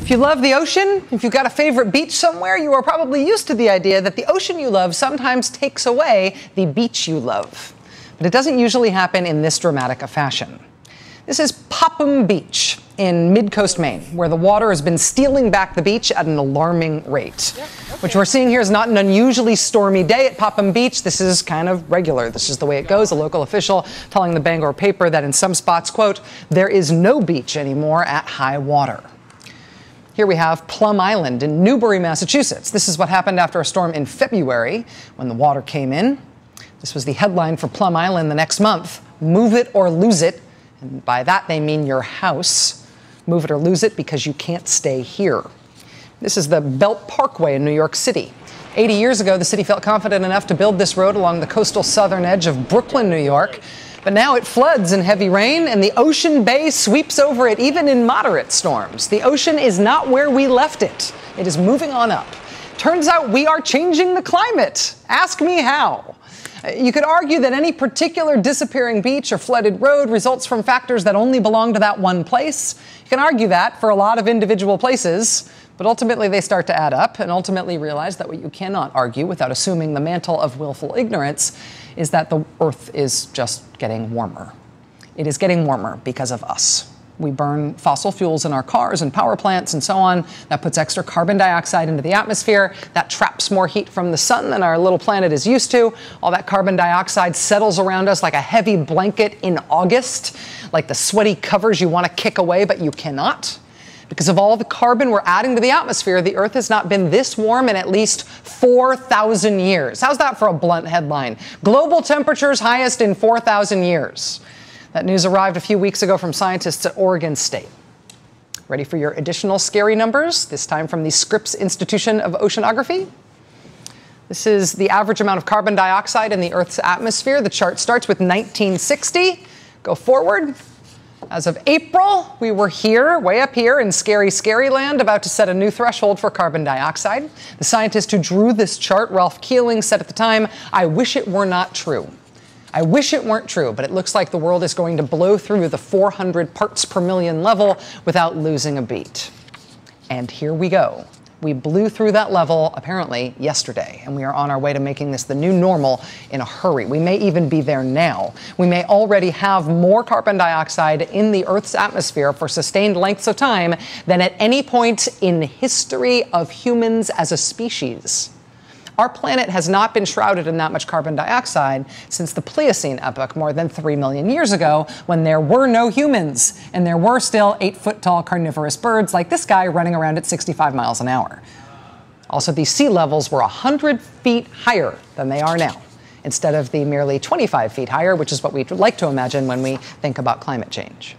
If you love the ocean, if you've got a favorite beach somewhere, you are probably used to the idea that the ocean you love sometimes takes away the beach you love. But it doesn't usually happen in this dramatic a fashion. This is Popham Beach in mid-coast Maine, where the water has been stealing back the beach at an alarming rate. What we're seeing here is not an unusually stormy day at Popham Beach. This is kind of regular. This is the way it goes. A local official telling the Bangor paper that in some spots, quote, there is no beach anymore at high water. Here we have Plum Island in Newbury, Massachusetts. This is what happened after a storm in February when the water came in. This was the headline for Plum Island the next month. Move it or lose it. And by that, they mean your house. Move it or lose it because you can't stay here. This is the Belt Parkway in New York City. 80 years ago, the city felt confident enough to build this road along the coastal southern edge of Brooklyn, New York. But now it floods in heavy rain, and the ocean bay sweeps over it even in moderate storms. The ocean is not where we left it. It is moving on up. Turns out we are changing the climate. Ask me how. You could argue that any particular disappearing beach or flooded road results from factors that only belong to that one place. You can argue that for a lot of individual places, but ultimately they start to add up, and ultimately realize that what you cannot argue without assuming the mantle of willful ignorance is that the Earth is just getting warmer. It is getting warmer because of us. We burn fossil fuels in our cars and power plants and so on. That puts extra carbon dioxide into the atmosphere. That traps more heat from the sun than our little planet is used to. All that carbon dioxide settles around us like a heavy blanket in August, like the sweaty covers you want to kick away, but you cannot. Because of all the carbon we're adding to the atmosphere, the Earth has not been this warm in at least 4,000 years. How's that for a blunt headline? Global temperatures highest in 4,000 years. That news arrived a few weeks ago from scientists at Oregon State. Ready for your additional scary numbers, this time from the Scripps Institution of Oceanography? This is the average amount of carbon dioxide in the Earth's atmosphere. The chart starts with 1960. Go forward. As of April, we were here, way up here in scary, scary land, about to set a new threshold for carbon dioxide. The scientist who drew this chart, Ralph Keeling, said at the time, "I wish it were not true. I wish it weren't true, but it looks like the world is going to blow through the 400 parts per million level without losing a beat." And here we go. We blew through that level, apparently, yesterday, and we are on our way to making this the new normal in a hurry. We may even be there now. We may already have more carbon dioxide in the Earth's atmosphere for sustained lengths of time than at any point in the history of humans as a species. Our planet has not been shrouded in that much carbon dioxide since the Pliocene epoch more than 3 million years ago, when there were no humans and there were still 8-foot-tall carnivorous birds like this guy running around at 65 miles an hour. Also, these sea levels were 100 feet higher than they are now, instead of the merely 25 feet higher, which is what we'd like to imagine when we think about climate change.